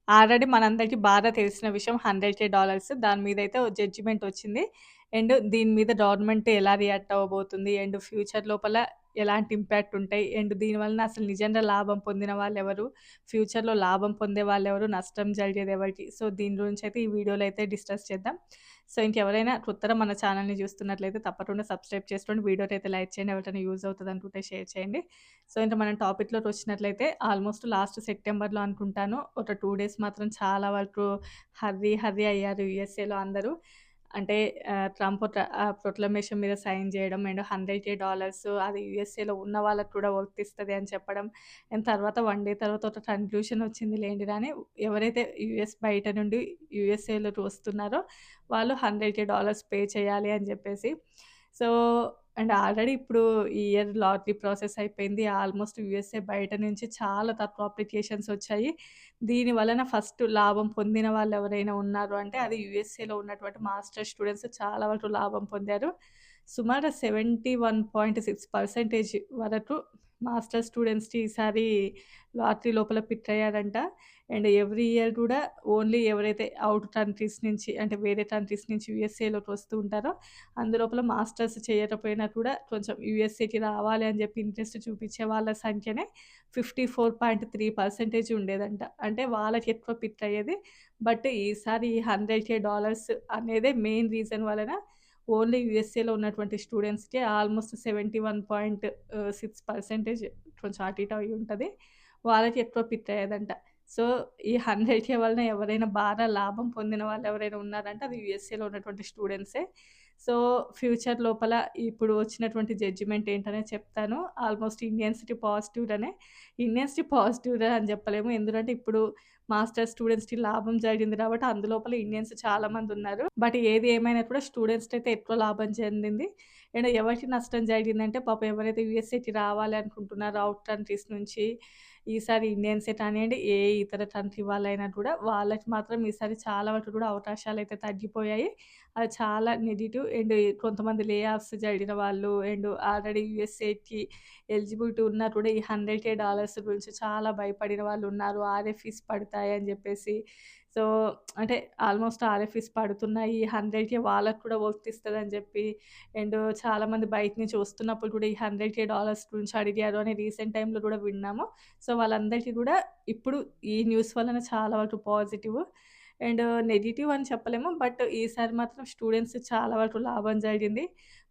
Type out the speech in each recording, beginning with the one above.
Already మనందరికీ బాగా తెలిసిన విషయం $100,000 దాని మీదైతే ఓ జడ్జిమెంట్ వచ్చింది. అండ్ దీని మీద గవర్నమెంట్ ఎలా రియాక్ట్ అవ్వబోతుంది? అండ్ ఫ్యూచర్ లోపల ఎలాంటి ఇంపాక్ట్ ఉంటాయి? అండ్ దీని వలన అసలు నిజంగా లాభం పొందిన వాళ్ళెవరు? ఫ్యూచర్‌లో లాభం పొందే వాళ్ళెవరు? నష్టం జరిగేదెవరికి? సో, దీని గురించయితే ఈ వీడియోలో అయితే డిస్కస్ చేద్దాం. సో, ఇంకెవరైనా కొత్తగా మన ఛానెల్‌ని చూస్తున్నట్లయితే తప్పకుండా సబ్స్క్రైబ్ చేసుకోండి. వీడియోనైతే లైక్ చేయండి. ఎవరికైనా యూజ్ అవుతదనుకుంటే షేర్ చేయండి. సో, ఇంక మనం టాపిక్‌లోకొచ్చినట్లయితే ఆల్మోస్ట్ లాస్ట్ సెప్టెంబర్‌లో అనుకుంటాను. ఒక 2 డేస్ మాత్రం చాలా వరకు హర్రీ అయ్యారు యూఎస్ఏలో అందరూ. అంటే ట్రంప్ ప్రొక్లమేషన్ మీద సైన్ చేయడం అండ్ $100,000 అది యూఎస్ఏలో ఉన్న వాళ్ళకి కూడా వర్తిస్తది అని చెప్పడం. అండ్ తర్వాత 1 డే తర్వాత ఒక కన్క్లూషన్ వచ్చింది లేండి గానీ, ఎవరైతే యూఎస్ బయట నుండి యూఎస్ఏలోకి వస్తున్నారో వాళ్ళు $100,000 పే చేయాలి అని జెప్పేసి. సో, అండ్ ఆల్రెడీ ఇప్పుడు ఈ ఇయర్ లాటరీ ప్రాసెస్ అయిపోయింది. ఆల్మోస్ట్ యూఎస్ఏ బయట నుంచి చాలా తక్కువ అప్లికేషన్స్ వచ్చాయి. దీని వలన ఫస్ట్ లాభం పొందిన వాళ్ళెవరైనా ఉన్నారు అంటే అది యూఎస్ఏలో ఉన్నటువంటి మాస్టర్స్ స్టూడెంట్స్ చాలా వరకు లాభం పొందారు. సుమారు 71.6% వరకు మాస్టర్స్ స్టూడెంట్స్‌కి ఈసారి లాటరీ లోపల పిక్ అయ్యారంట. అండ్ ఎవ్రీ ఇయర్ గూడా ఓన్లీ ఎవరైతే ఔట్ కంట్రీస్ నుంచి అంటే వేరే కంట్రీస్ నుంచి యూఎస్ఏలోకి వస్తూ ఉంటారో అందులోపల మాస్టర్స్ చేయకపోయినా కూడా కొంచెం యూఎస్ఏకి రావాలి అని చెప్పి ఇంట్రెస్ట్ చూపించే వాళ్ళ సంఖ్యనే 54.3% ఉండేదంట. అంటే వాళ్ళకి ఎక్కువ పిక్ అయ్యేది. బట్ ఈసారి ఈ $100,000 అనేదే మెయిన్ రీజన్ వలన ఓన్లీ యూఎస్ఏలో ఉన్నటువంటి స్టూడెంట్స్‌కే ఆల్మోస్ట్ 71.6% కొంచెం అటు ఇటు అయ్యి ఉంటది. వాళ్ళకి ఎక్కువ పిక్ అయ్యేదంట. సో, ఈ 100,000 వలన ఎవరైనా బాగా లాభం పొందిన వాళ్ళు ఎవరైనా ఉన్నారంటే అది యూఎస్ఏలో ఉన్నటువంటి స్టూడెంట్సే. సో, ఫ్యూచర్ లోపల ఇప్పుడు వచ్చినటువంటి జడ్జిమెంట్ ఏంటనేది చెప్తాను. ఆల్మోస్ట్ ఇండియన్స్‌కి పాజిటివ్‌గానే. ఇండియన్స్‌కి పాజిటివ్‌గా అని చెప్పలేము. ఎందుకంటే ఇప్పుడు మాస్టర్స్ స్టూడెంట్స్‌కి లాభం జరిగింది కాబట్టి అందులోపల ఇండియన్స్ చాలా మందున్నారు. బట్ ఏది ఏమైనా కూడా స్టూడెంట్స్‌కైతే ఎక్కువ లాభం చెందింది. అండ్ ఎవరికి నష్టం జరిగిందంటే పాపం ఎవరైతే యూఎస్ఏకి రావాలి అనుకుంటున్నారో ఔట్ కంట్రీస్ నుంచి ఈసారి ఇండియన్సే కానియండి, ఏ ఇతర కంట్రీ వాళ్ళైనా కూడా వాళ్ళకి మాత్రం ఈసారి చాలా వరకు కూడా అవకాశాలైతే తగ్గిపోయాయి. అది చాలా నెగెటివ్ అండ్ కొంతమంది లే ఆఫ్స్ జరిగిన వాళ్ళు అండ్ ఆల్రెడీ యూఎస్ఏకి ఎలిజిబిలిటీ ఉన్నా కూడా ఈ $100,000 గురించి చాలా భయపడిన వాళ్ళున్నారు. ఆర్ఎఫ్ఈస్ పడతాయని జెప్పేసి. సో, అంటే ఆల్మోస్ట్ ఆర్ఎఫ్ఈస్ పడుతున్నాయి. 100,000 వాళ్ళకి కూడా వర్తిస్తదని జెప్పి అండ్ చాలామంది బయట నుంచి వస్తున్నప్పుడు కూడా ఈ $100,000 గురించి అడిగారు అని రీసెంట్ టైమ్‌లో గూడా విన్నాము. సో, వాళ్ళందరికీ గూడా ఇప్పుడు ఈ న్యూస్ వలన చాలా వరకు పాజిటివ్ అండ్ నెగెటివ్ అని చెప్పలేము. బట్ ఈసారి మాత్రం స్టూడెంట్స్ చాలా వరకు లాభం జరిగింది.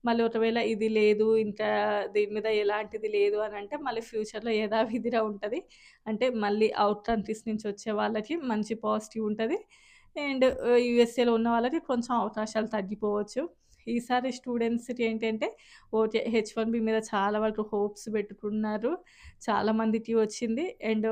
మళ్ళీ ఒకవేళ ఇది లేదు, ఇంకా దీని మీద ఎలాంటిది లేదు అనంటే మళ్ళీ ఫ్యూచర్‌లో యథావిధిగా ఉంటది. అంటే మళ్ళీ ఔట్ కంట్రీస్ నుంచి వచ్చే వాళ్ళకి మంచి పాజిటివ్ ఉంటది. అండ్ యూఎస్ఏలో ఉన్న వాళ్ళకి కొంచెం అవకాశాలు తగ్గిపోవచ్చు. ఈసారి స్టూడెంట్స్‌కి ఏంటంటే ఓకే. హెచ్-1బీ మీద చాలా వరకు హోప్స్ పెట్టుకున్నారు. చాలా మందికి వచ్చింది. అండ్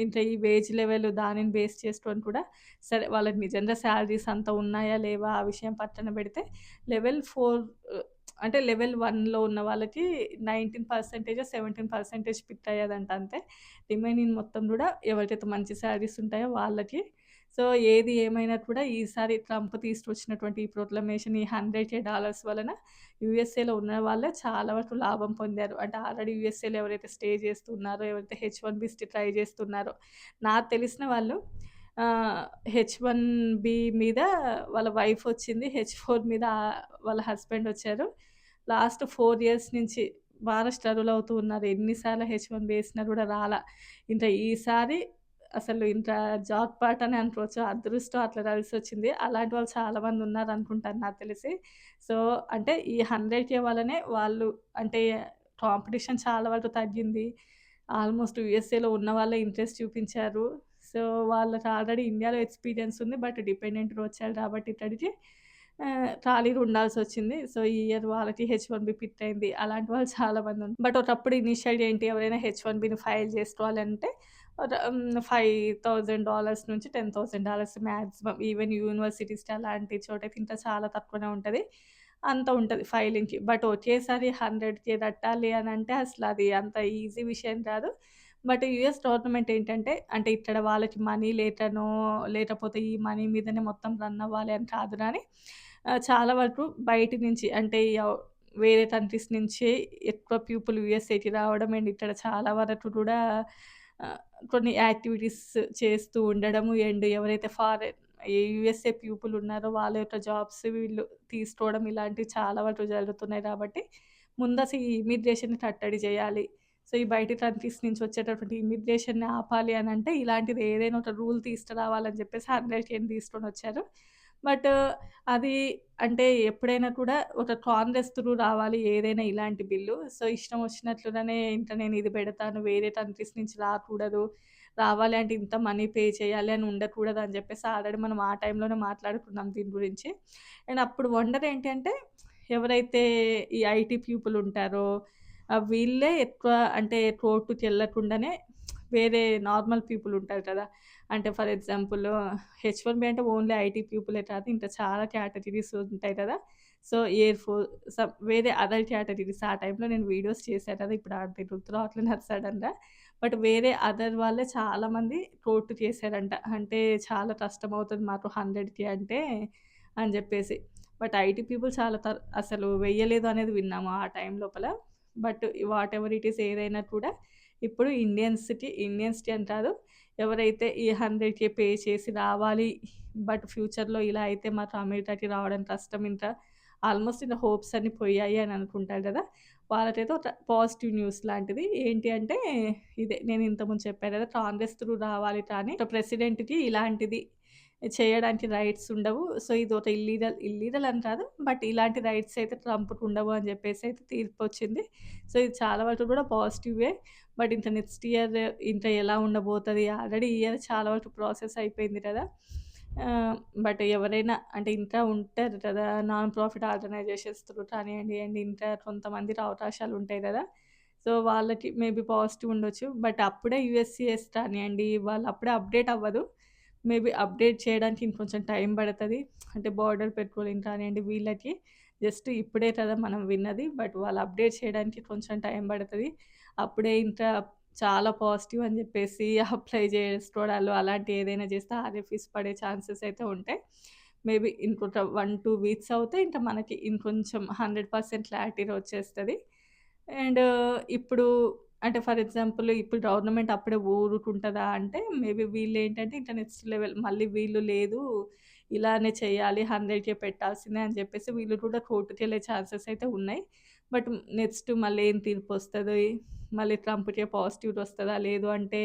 ఇంకా ఈ వేజ్ లెవెల్ దానిని బేస్ చేసుకొని కూడా సరే వాళ్ళకి నిజంగా సాలరీస్ అంత ఉన్నాయా? లేవా? ఆ విషయం పక్కన పెడితే లెవెల్ 4 అంటే లెవెల్ 1లో ఉన్న వాళ్ళకి 19% 17% పిక్ అయ్యేదంట అంతే. రిమైనింగ్ మొత్తం గూడా ఎవరికైతే మంచి సాలరీస్ ఉంటాయో వాళ్ళకి. సో, ఏది ఏమైనా కూడా ఈసారి ట్రంప్ తీసుకొచ్చినటువంటి ఈ ప్రొక్లమేషన్ ఈ $100,000 వలన యూఎస్ఏలో ఉన్న వాళ్ళే చాలా వరకు లాభం పొందారు. అంటే ఆల్రెడీ యూఎస్ఏలో ఎవరైతే స్టే చేస్తున్నారో, ఎవరైతే హెచ్-1బీస్‌కి ట్రై చేస్తున్నారో, నాకు తెలిసిన వాళ్ళు హెచ్-1బీ మీద వాళ్ళ వైఫ్ వచ్చింది. హెచ్-4 మీద వాళ్ళ హస్బెండ్ వచ్చారు. లాస్ట్ 4 ఇయర్స్ నుంచి బాగా స్ట్రగుల్ అవుతూ ఉన్నారు. ఎన్ని సార్లు హెచ్-1బీ ఏసినా కూడా రాలా. ఇంకా ఈసారి అసలు ఇంకా జాక్‌పాట్ అని అనుకోవచ్చు. అదృష్టం అట్లా కలిసొచ్చింది. అలాంటి వాళ్ళు చాలా మంది ఉన్నారనుకుంటాను నాకు తెలిసి. సో, అంటే ఈ 100,000 వల్లనే వాళ్ళు అంటే కాంపిటీషన్ చాలా వరకు తగ్గింది. ఆల్మోస్ట్ యూఎస్ఏలో ఉన్న వాళ్ళే ఇంట్రెస్ట్ చూపించారు. సో, వాళ్ళకి ఆల్రెడీ ఇండియాలో ఎక్స్‌పీరియన్స్ ఉంది. బట్ డిపెండెంట్‌గా వచ్చారు కాబట్టి ఇక్కడికి ఖాళీగా ఉండాల్సొచ్చింది. సో, ఈ ఇయర్ వాళ్ళకి హెచ్-1బీ పిక్ అయింది. అలాంటి వాళ్ళు చాలా బట్ ఒకప్పుడు ఇనీషియల్‌గా ఏంటి ఎవరైనా హెచ్-1బీని ఫైల్ చేసుకోవాలంటే $5,000 నుంచి $10,000 మాక్సిమం. ఈవెన్ యూనివర్సిటీస్‌కి అలాంటి చోటైతే ఇంకా చాలా తక్కువనే ఉంటది. అంత ఉంటది ఫైలింగ్‌కి. బట్ ఒకేసారి 100,000 కట్టాలి అనంటే అసలది అంత ఈజీ విషయం కాదు. బట్ యూఎస్ గవర్నమెంట్ ఏంటంటే, అంటే ఇక్కడ వాళ్ళకి మనీ లేకనో, లేకపోతే ఈ మనీ మీదనే మొత్తం రన్ అవ్వాలి అని కాదు గానీ, చాలా వరకు బయటి నుంచి అంటే వేరే కంట్రీస్ నుంచి ఎక్కువ పీపుల్ యూఎస్ఏకి రావడం అండ్ ఇక్కడ చాలా వరకు కూడా కొన్ని యాక్టివిటీస్ చేస్తూ ఉండడము అండ్ ఎవరైతే ఫారెన్ యూఎస్ఏ పీపుల్ ఉన్నారో వాళ్ళ యొక్క జాబ్స్ వీళ్ళు తీసుకోవడం ఇలాంటివి చాలా వరకు జరుగుతున్నాయి కాబట్టి ముందసలు ఈ ఇమిగ్రేషన్‌ని కట్టడి చేయాలి. సో, ఈ బయటి కంట్రీస్ నుంచి వచ్చేటటువంటి ఇమిగ్రేషన్‌ని ఆపాలి అనంటే ఇలాంటిది ఏదైనా ఒక రూల్ తీసుకురావాలని చెప్పేసి 100 తీసుకొనొచ్చారు. బట్ అది అంటే ఎప్పుడైనా కూడా ఒక కాంగ్రెస్ త్రూ రావాలి ఏదైనా ఇలాంటి బిల్లు. సో, ఇష్టం వచ్చినట్లుగానే ఇంక నేను ఇది పెడతాను, వేరే కంట్రీస్ నుంచి రాకూడదు. రావాలి అంటే ఇంత మనీ పే చేయాలి అని ఉండకూడదు అని చెప్పేసి ఆల్రెడీ మనం ఆ టైంలోనే మాట్లాడుకున్నాం దీని గురించి. అండ్ అప్పుడు వండర్ ఏంటి అంటే ఎవరైతే ఈ ఐటీ పీపుల్ ఉంటారో వీళ్ళే ఎక్కువ అంటే కోర్టుకెళ్ళకుండానే వేరే నార్మల్ పీపుల్ ఉంటారు కదా! అంటే ఫర్ ఎగ్జాంపుల్ హెచ్-1బీ అంటే ఓన్లీ ఐటీ పీపులే కాదు. ఇంకా చాలా కేటగరీస్ ఉంటాయి కదా! సో, ఎయిర్ వేరే అదర్ కేటగరీస్ ఆ టైంలో నేను వీడియోస్ చేశా కదా! ఇప్పుడు అది గుర్తు రావట్లేదు నాకు సడెన్‌గా. బట్ వేరే అదర్ వాళ్ళే చాలామంది కోర్ట్ చేశారంట. అంటే చాలా కష్టమవుతది మాకు 100కి అంటే అని జెప్పేసి. బట్ ఐటీ పీపుల్ చాలా అసలు వెయ్యలేదు అనేది విన్నాము ఆ టైం లోపల. But what ever it is ఏదైనా కూడా ఇప్పుడు ఇండియన్స్‌కి అని కాదు. ఎవరైతే ఈ 100కే పే చేసి రావాలి. బట్ ఫ్యూచర్‌లో ఇలా అయితే మాకు అమెరికాకి రావడం కష్టం ఇంకా ఆల్మోస్ట్ ఇంక హోప్స్ అన్నీ పోయాయి అని అనుకుంటారు గదా! వాళ్ళకైతే ఒక పాజిటివ్ న్యూస్ లాంటిది. ఏంటి అంటే ఇదే నేను ఇంతకుముందు చెప్పా గదా! కాంగ్రెస్ త్రూ రావాలి కానీ ఒక ప్రెసిడెంట్‌కి ఇలాంటిది చేయడానికి రైట్స్ ఉండవు. సో, ఇదొక ఇల్లీగల్ అని కాదు. బట్ ఇలాంటి రైట్స్ అయితే ట్రంప్‌కి ఉండవు అని జెప్పేసి అయితే తీర్పొచ్చింది. సో, ఇది చాలా వరకు కూడా పాజిటివే. బట్ ఇంకా నెక్స్ట్ ఇయర్ ఇంకా ఎలా ఉండబోతది? ఆల్రెడీ ఈ ఇయర్ చాలా వరకు ప్రాసెస్ అయిపోయింది కదా! బట్ ఎవరైనా అంటే ఇంకా ఉంటారు కదా! నాన్ ప్రాఫిట్ ఆర్గనైజేషన్స్ త్రూ కానియండి అండ్ ఇంకా కొంతమందికి అవకాశాలుంటాయి గదా! సో, వాళ్ళకి మేబీ పాజిటివ్ ఉండొచ్చు. బట్ అప్పుడే యూఎస్‌సీఎస్ కానియండి, వాళ్ళు అప్పుడే అప్‌డేట్ అవ్వదు. మేబీ అప్‌డేట్ చేయడానికి ఇంకొంచెం టైం పడతది. అంటే బోర్డర్ పెట్రోలింగ్ కానియండి వీళ్ళకి జస్ట్ ఇప్పుడే కదా మనం విన్నది. బట్ వాళ్ళు అప్‌డేట్ చేయడానికి కొంచెం టైం పడతది. అప్పుడే ఇంకా చాలా పాజిటివ్ అని జెప్పేసి అప్లై చేసుకోవడాలు అలాంటివి ఏదైనా చేస్తే ఆర్ఎఫ్ఈస్ పడే ఛాన్సెస్ అయితే ఉంటాయి. మేబీ ఇంకొక 1, 2 వీక్స్ అవుతే ఇంకా మనకి ఇంకొంచెం 100% క్లారిటీగా వచ్చేస్తది. అండ్ ఇప్పుడు అంటే ఫర్ ఎగ్జాంపుల్ ఇప్పుడు గవర్నమెంట్ అప్పుడే ఊరుకుంటదా అంటే మేబీ వీళ్ళేంటంటే ఇంకా నెక్స్ట్ లెవెల్ మళ్ళీ వీళ్ళు లేదు ఇలానే చేయాలి 100కే పెట్టాల్సిందే అని చెప్పేసి వీళ్ళు కూడా కోర్టుకెళ్ళే ఛాన్సెస్ అయితే ఉన్నాయి. బట్ నెక్స్ట్ మళ్ళీ ఏం తీర్పొస్తది? మళ్ళీ ట్రంప్‌కే పాజిటివ్ వస్తదా? లేదు అంటే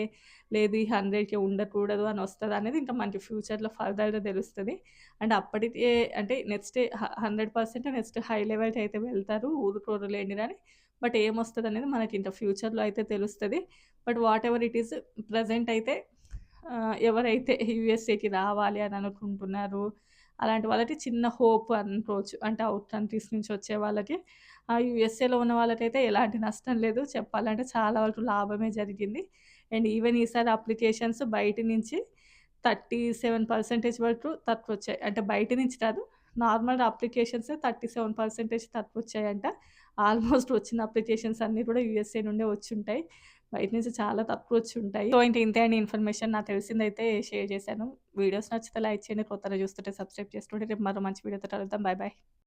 లేదు ఈ 100కే ఉండకూడదు అని వస్తదా? అనేది ఇంకా మనకి ఫ్యూచర్‌లో ఫర్దర్‌గా తెలుస్తది. అండ్ అప్పటికే అంటే నెక్స్ట్ 100% నెక్స్ట్ హై లెవెల్‌కి అయితే వెళ్తారు. ఊరుకోరులేండి గాని. బట్ ఏమొస్తదనేది మనకి ఇంకా ఫ్యూచర్‌లో అయితే తెలుస్తది. But what ever it is present అయితే ఎవరైతే యూఎస్ఏకి రావాలి అని అనుకుంటున్నారో, అలాంటి వాళ్ళకి చిన్న హోప్ అనుకోవచ్చు. అంటే ఔట్ కంట్రీస్ నుంచి వచ్చే వాళ్ళకి. యూఎస్ఏలో ఉన్న వాళ్ళకైతే ఎలాంటి నష్టం లేదు. చెప్పాలంటే చాలా వరకు లాభమే జరిగింది. అండ్ ఈవెన్ ఈసారి అప్లికేషన్స్ బయటి నుంచి 37% వరకు తక్కువొచ్చాయి. అంటే బయట నుంచి కాదు. నార్మల్ అప్లికేషన్సే 37% తక్కువొచ్చాయంట. ఆల్మోస్ట్ వచ్చిన అప్లికేషన్స్ అన్నీ కూడా యూఎస్ఏ నుండే వచ్చుంటాయి. బయట నుంచి చాలా తక్కువొచ్చుంటాయి. సో, ఇంక ఇంతే అండి ఇన్ఫర్మేషన్ నాకు తెలిసిందైతే షేర్ చేశాను. వీడియోస్ నచ్చితే లైక్ చేయండి. కొత్తగా చూస్తుంటే సబ్స్క్రైబ్ చేసుకోండి. రేపు మరో మంచి వీడియోతో కలుద్దాం. Bye bye.